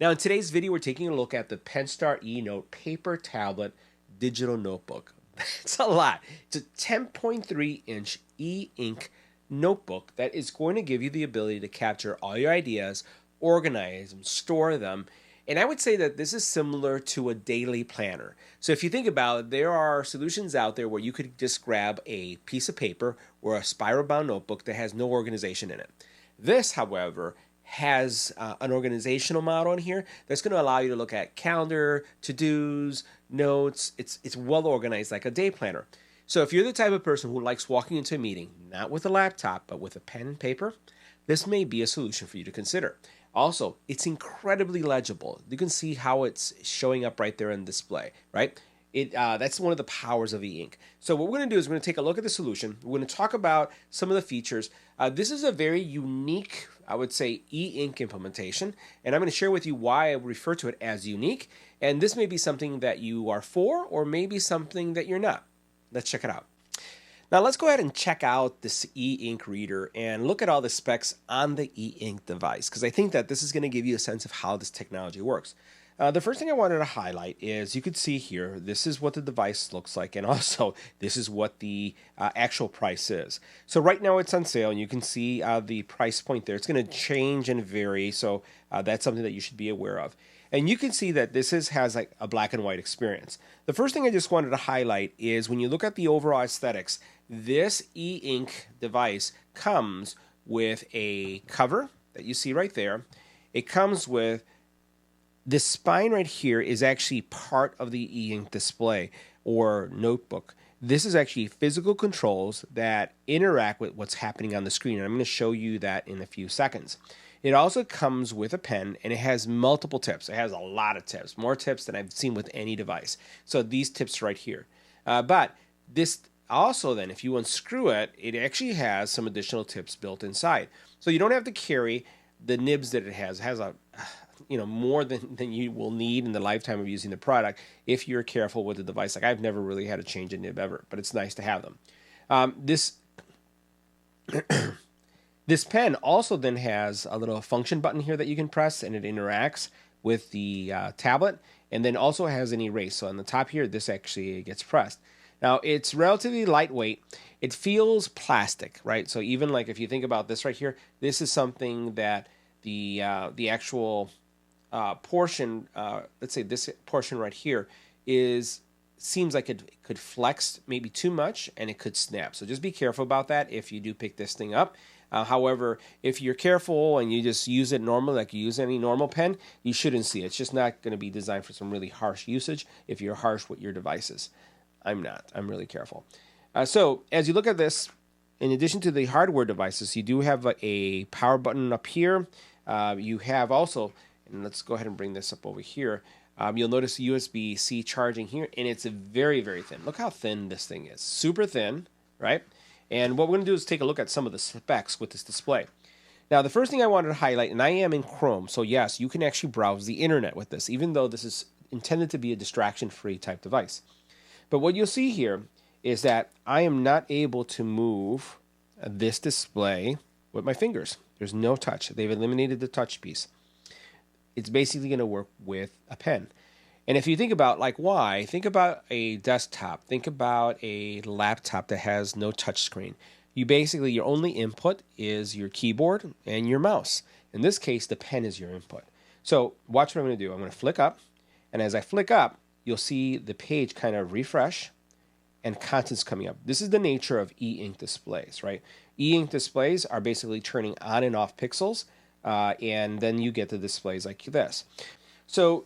Now in today's video, we're taking a look at the Penstar eNote paper tablet digital notebook. It's a lot. It's a 10.3-inch e-ink notebook that is going to give you the ability to capture all your ideas, organize them, store them. And I would say that this is similar to a daily planner. So if you think about it, there are solutions out there where you could just grab a piece of paper or a spiral bound notebook that has no organization in it. This, however, has an organizational model in here that's going to allow you to look at calendar, to-dos, notes. It's well organized like a day planner. So if you're the type of person who likes walking into a meeting, not with a laptop, but with a pen and paper, this may be a solution for you to consider. Also, it's incredibly legible. You can see how it's showing up right there in display, right? That's one of the powers of e-ink. So what we're going to do is we're going to take a look at the solution. We're going to talk about some of the features. This is a very unique, I would say, e-ink implementation, and I'm going to share with you why I refer to it as unique. And this may be something that you are for, or maybe something that you're not. Let's check it out. Now let's go ahead and check out this e-ink reader and look at all the specs on the e-ink device, because I think that this is going to give you a sense of how this technology works. The first thing I wanted to highlight is you could see here, this is what the device looks like, and also this is what the actual price is. So right now it's on sale, and you can see the price point there. It's going to change and vary, so that's something that you should be aware of. And you can see that this has like a black and white experience. The first thing I just wanted to highlight is when you look at the overall aesthetics, this e-ink device comes with a cover that you see right there. It comes with this spine right here is actually part of the e-ink display or notebook. This is actually physical controls that interact with what's happening on the screen, and I'm going to show you that in a few seconds. It also comes with a pen, and it has multiple tips. It has a lot of tips, more tips than I've seen with any device. So these tips right here. But this also then, if you unscrew it, it actually has some additional tips built inside. So you don't have to carry the nibs that it has. It has a more than you will need in the lifetime of using the product if you're careful with the device. Like I've never really had to change a nib ever, but it's nice to have them. This pen also then has a little function button here that you can press, and it interacts with the tablet, and then also has an erase. So on the top here, this actually gets pressed. Now, it's relatively lightweight. It feels plastic, right? So even like if you think about this right here, this is something that the actual portion, let's say this portion right here, seems like it could flex maybe too much, and it could snap. So just be careful about that if you do pick this thing up. However, if you're careful and you just use it normally, like you use any normal pen, you shouldn't see it. It's just not going to be designed for some really harsh usage if you're harsh with your devices. I'm not. I'm really careful. So as you look at this, in addition to the hardware devices, you do have a power button up here. You have also, and let's go ahead and bring this up over here. You'll notice USB-C charging here, and it's very, very thin. Look how thin this thing is. Super thin, right? And what we're going to do is take a look at some of the specs with this display. Now, the first thing I wanted to highlight, and I am in Chrome, so yes, you can actually browse the internet with this, even though this is intended to be a distraction-free type device. But what you'll see here is that I am not able to move this display with my fingers. There's no touch. They've eliminated the touch piece. It's basically going to work with a pen. And if you think about like why, think about a desktop, think about a laptop that has no touch screen. You basically, your only input is your keyboard and your mouse. In this case, the pen is your input. So watch what I'm going to do. I'm going to flick up, and as I flick up, you'll see the page kind of refresh and content's coming up. This is the nature of e-ink displays, right? E-ink displays are basically turning on and off pixels, and then you get the displays like this. So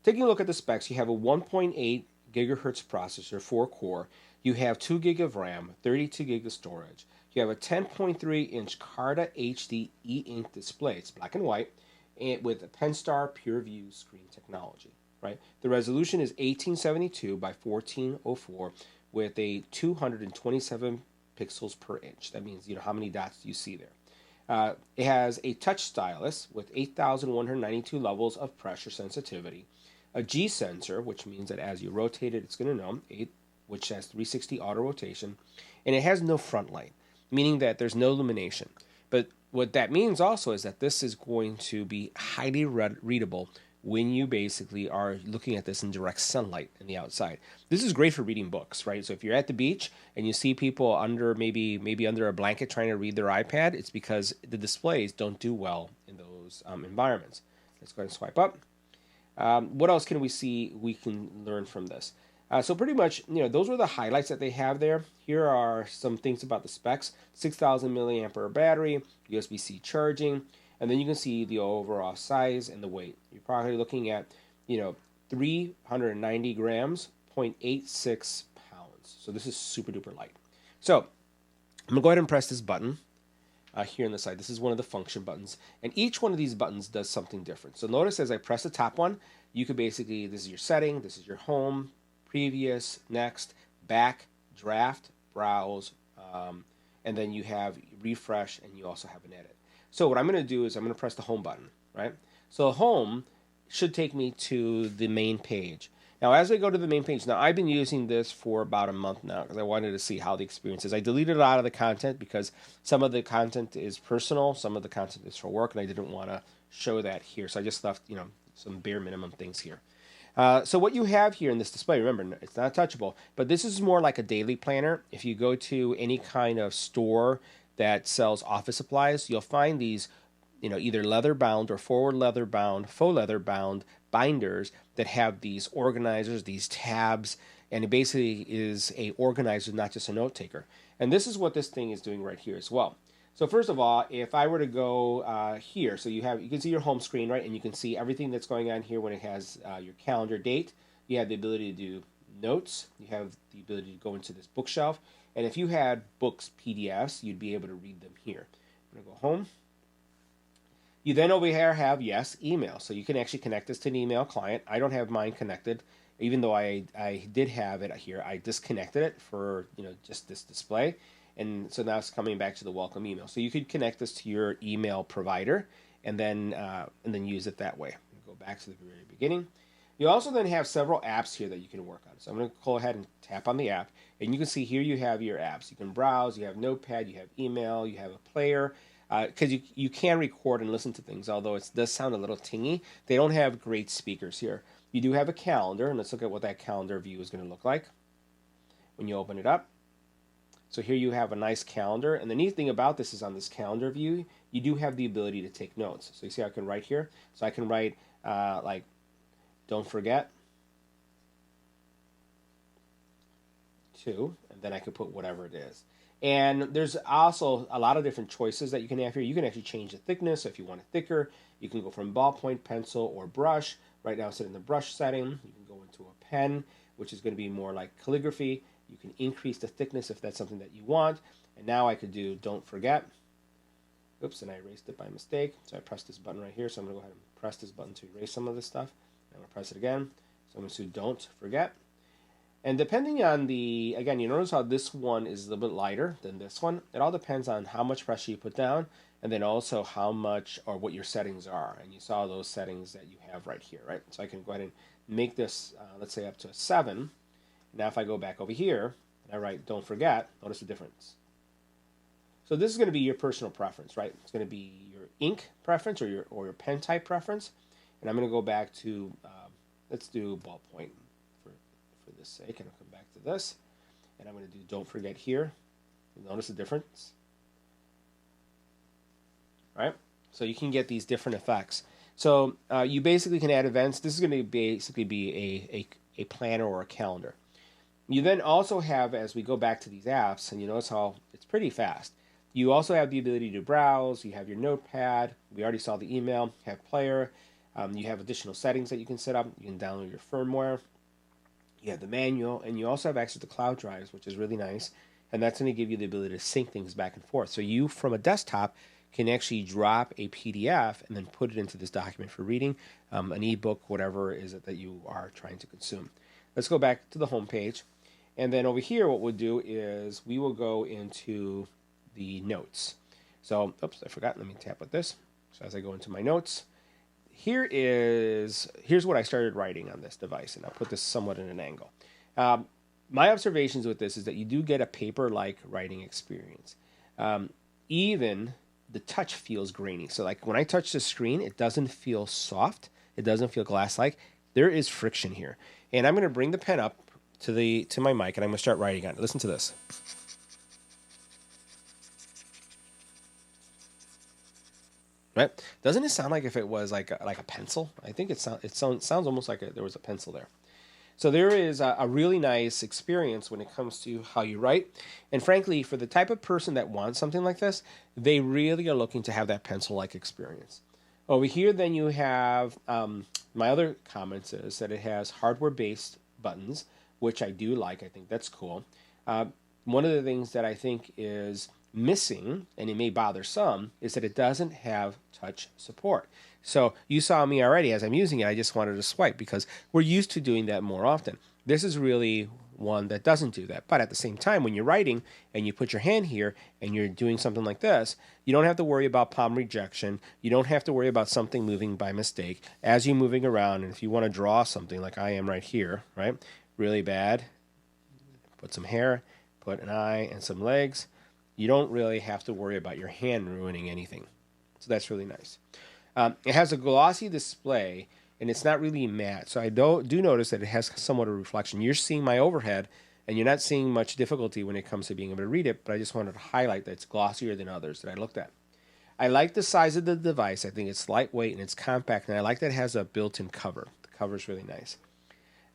taking a look at the specs, you have a 1.8 gigahertz processor, 4-core. You have 2 gig of RAM, 32 gig of storage. You have a 10.3-inch Carta HD e-ink display. It's black and white, and with a Penstar PureView screen technology. Right? The resolution is 1872 by 1404 with a 227 pixels per inch. That means how many dots you see there. It has a touch stylus with 8,192 levels of pressure sensitivity, a G sensor, which means that as you rotate it, it's going to know, which has 360 auto rotation, and it has no front light, meaning that there's no illumination. But what that means also is that this is going to be highly readable when you basically are looking at this in direct sunlight in the outside. This is great for reading books, right? So if you're at the beach and you see people under maybe under a blanket trying to read their iPad, it's because the displays don't do well in those environments. Let's go ahead and swipe up. What else can we see we can learn from this? So pretty much, those were the highlights that they have there. Here are some things about the specs: 6,000 milliampere battery, USB-C charging, and then you can see the overall size and the weight. You're probably looking at, 390 grams, 0.86 pounds. So this is super duper light. So I'm gonna go ahead and press this button here on the side. This is one of the function buttons, and each one of these buttons does something different. So notice as I press the top one, you could basically, this is your setting, this is your home, previous, next, back, draft, browse, and then you have refresh, and you also have an edit. So what I'm going to do is I'm going to press the home button, right? So home should take me to the main page. Now, as I go to the main page, now I've been using this for about a month now because I wanted to see how the experience is. I deleted a lot of the content because some of the content is personal, some of the content is for work, and I didn't want to show that here. So I just left, some bare minimum things here. So what you have here in this display, remember, it's not touchable, but this is more like a daily planner. If you go to any kind of store that sells office supplies, you'll find these, either leather bound or forward leather bound, faux leather bound binders that have these organizers, these tabs, and it basically is a organizer, not just a note taker. And this is what this thing is doing right here as well. So first of all, if I were to go here, so you can see your home screen, right? And you can see everything that's going on here when it has your calendar date. You have the ability to do notes. You have the ability to go into this bookshelf. And if you had books, PDFs, you'd be able to read them here. I'm going to go home. You then over here have, yes, email. So you can actually connect this to an email client. I don't have mine connected. Even though I did have it here, I disconnected it for just this display. And so now it's coming back to the welcome email. So you could connect this to your email provider and then use it that way. Go back to the very beginning. You also then have several apps here that you can work on. So I'm going to go ahead and tap on the app. And you can see here you have your apps. You can browse, you have Notepad, you have email, you have a player. Because you can record and listen to things, although it does sound a little tingy. They don't have great speakers here. You do have a calendar, and let's look at what that calendar view is going to look like when you open it up. So here you have a nice calendar, and the neat thing about this is on this calendar view, you do have the ability to take notes. So you see I can write here. So I can write like, don't forget to, and then I can put whatever it is. And there's also a lot of different choices that you can have here. You can actually change the thickness. So if you want it thicker, you can go from ballpoint, pencil, or brush. Right now it's in the brush setting. You can go into a pen, which is going to be more like calligraphy. You can increase the thickness if that's something that you want. And now I could do don't forget. Oops, and I erased it by mistake. So I pressed this button right here. So I'm going to go ahead and press this button to erase some of this stuff. I'm going to press it again. So I'm going to do don't forget. And depending on again, you notice how this one is a little bit lighter than this one. It all depends on how much pressure you put down, and then also how much or what your settings are. And you saw those settings that you have right here, right? So I can go ahead and make this, let's say, up to a 7. Now if I go back over here and I write don't forget, notice the difference. So this is going to be your personal preference, right? It's going to be your ink preference or your pen type preference. And I'm going to go back to, let's do ballpoint. For this sake, and I'll come back to this, and I'm going to do don't forget here. You'll notice the difference, right? So you can get these different effects. So you basically can add events. This is going to basically be a planner or a calendar. You then also have, as we go back to these apps, and you notice how it's pretty fast. You also have the ability to browse. You have your notepad. We already saw the email. You have player. You have additional settings that you can set up. You can download your firmware. You have the manual, and you also have access to cloud drives, which is really nice. And that's going to give you the ability to sync things back and forth. So you, from a desktop, can actually drop a PDF and then put it into this document for reading, an ebook, whatever it is that you are trying to consume. Let's go back to the home page. And then over here, what we'll do is we will go into the notes. So, oops, I forgot. Let me tap with this. So as I go into my notes, here's what I started writing on this device, and I'll put this somewhat in an angle. My observations with this is that you do get a paper-like writing experience. Even the touch feels grainy. So like when I touch the screen, it doesn't feel soft. It doesn't feel glass-like. There is friction here. And I'm going to bring the pen up to my mic, and I'm going to start writing on it. Listen to this. Right? Doesn't it sound like if it was like a pencil? I think it sounds almost like there was a pencil there. So there is a really nice experience when it comes to how you write. And frankly, for the type of person that wants something like this, they really are looking to have that pencil-like experience. Over here, then you have my other comments is that it has hardware-based buttons, which I do like. I think that's cool. One of the things that I think is missing, and it may bother some, is that it doesn't have touch support. So you saw me already as I'm using it. I just wanted to swipe because we're used to doing that more often. This is really one that doesn't do that. But at the same time, when you're writing and you put your hand here and you're doing something like this, you don't have to worry about palm rejection. You don't have to worry about something moving by mistake. As you're moving around, and if you want to draw something like I am right here, right, really bad, put some hair, put an eye and some legs, you don't really have to worry about your hand ruining anything. So that's really nice. It has a glossy display, and it's not really matte. So I do notice that it has somewhat of reflection. You're seeing my overhead, and you're not seeing much difficulty when it comes to being able to read it, but I just wanted to highlight that it's glossier than others that I looked at. I like the size of the device. I think it's lightweight and it's compact, and I like that it has a built-in cover. The cover is really nice.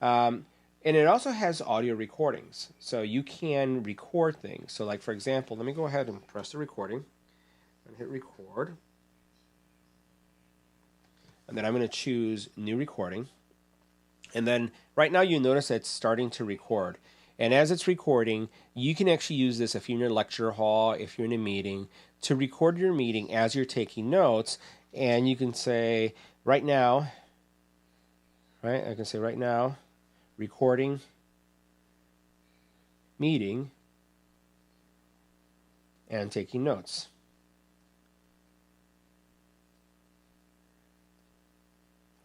And it also has audio recordings, so you can record things. So like, for example, let me go ahead and press the recording and hit record. And then I'm going to choose new recording. And then right now you notice that it's starting to record. And as it's recording, you can actually use this if you're in a lecture hall, if you're in a meeting, to record your meeting as you're taking notes. And you can say, right now, right? I can say right now, recording, meeting, and taking notes.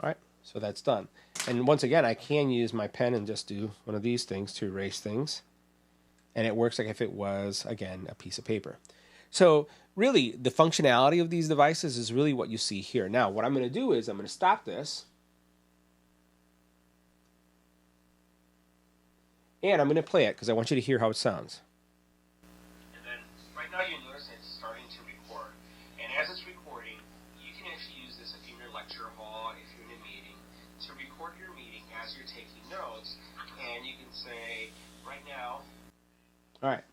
All right, so that's done. And once again, I can use my pen and just do one of these things to erase things. And it works like if it was, again, a piece of paper. So really, the functionality of these devices is really what you see here. Now, what I'm going to do is I'm going to stop this. And I'm going to play it because I want you to hear how it sounds. And then right now you notice it's starting to record. And as it's recording, you can actually use this if you're in a lecture hall, if you're in a meeting, to record your meeting as you're taking notes. And you can say, right now. All right.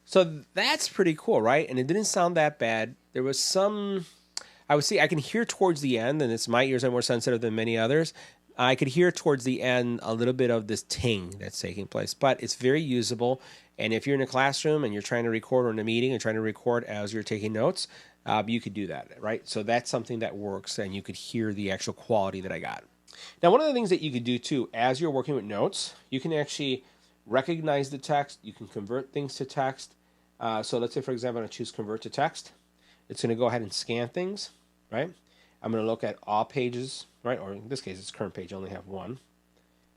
So that's pretty cool, right? And it didn't sound that bad. There was some, I would say I can hear towards the end, and it's my ears are more sensitive than many others. I could hear towards the end a little bit of this ting that's taking place, but it's very usable. And if you're in a classroom and you're trying to record or in a meeting and trying to record as you're taking notes, you could do that, right? So that's something that works, and you could hear the actual quality that I got. Now, one of the things that you could do too, as you're working with notes, you can actually recognize the text. You can convert things to text. So let's say, for example, I choose convert to text. It's going to go ahead and scan things, right? I'm going to look at all pages, right? Or in this case, it's current page. I only have one.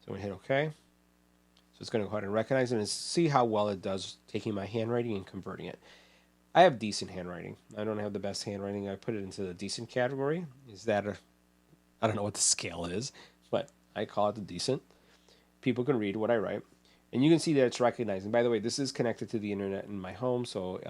So I'm going to hit OK. So it's going to go ahead and recognize it and see how well it does taking my handwriting and converting it. I have decent handwriting. I don't have the best handwriting. I put it into the decent category. Is that I don't know what the scale is, but I call it the decent. People can read what I write. And you can see that it's recognizing. By the way, this is connected to the internet in my home, so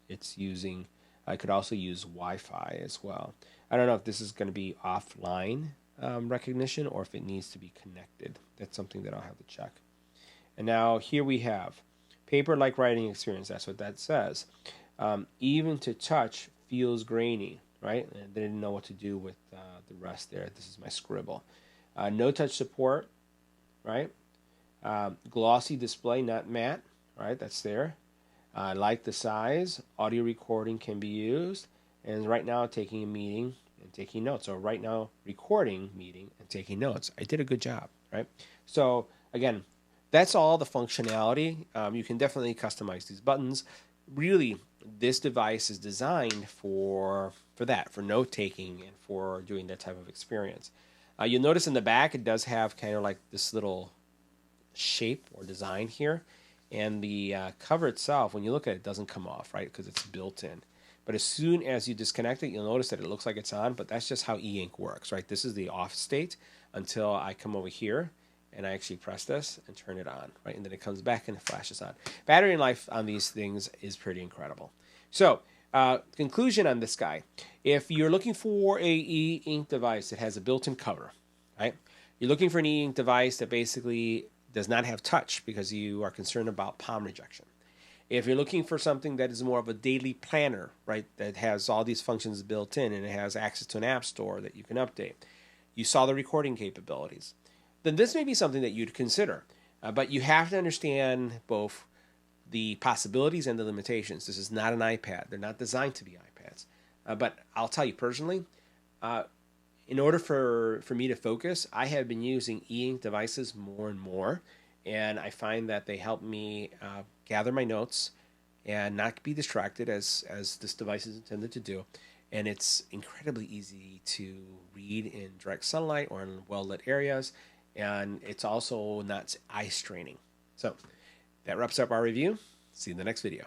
it's using, I could also use Wi-Fi as well. I don't know if this is going to be offline recognition or if it needs to be connected. That's something that I'll have to check. And now here we have paper-like writing experience. That's what that says. Even to touch feels grainy, right? And I didn't know what to do with the rest there. This is my scribble. No touch support, right? Glossy display, not matte, right? That's there. I like the size. Audio recording can be used. And right now, taking a meeting and taking notes. So right now, recording, meeting, and taking notes. I did a good job, right? So again, that's all the functionality. You can definitely customize these buttons. Really, this device is designed for that, for note taking and for doing that type of experience. You'll notice in the back, it does have kind of like this little shape or design here. And the cover itself, when you look at it, doesn't come off, right? Because it's built in. But as soon as you disconnect it, you'll notice that it looks like it's on, but that's just how e-ink works, right? This is the off state until I come over here and I actually press this and turn it on, right? And then it comes back and it flashes on. Battery life on these things is pretty incredible. So, conclusion on this guy. If you're looking for a e-ink device that has a built-in cover, right? You're looking for an e-ink device that basically does not have touch because you are concerned about palm rejection. If you're looking for something that is more of a daily planner, right, that has all these functions built in and it has access to an app store that you can update, you saw the recording capabilities, then this may be something that you'd consider. But you have to understand both the possibilities and the limitations. This is not an iPad. They're not designed to be iPads. But I'll tell you personally, in order for me to focus, I have been using e-ink devices more and more. And I find that they help me gather my notes and not be distracted as this device is intended to do. And it's incredibly easy to read in direct sunlight or in well-lit areas. And it's also not eye straining. So that wraps up our review. See you in the next video.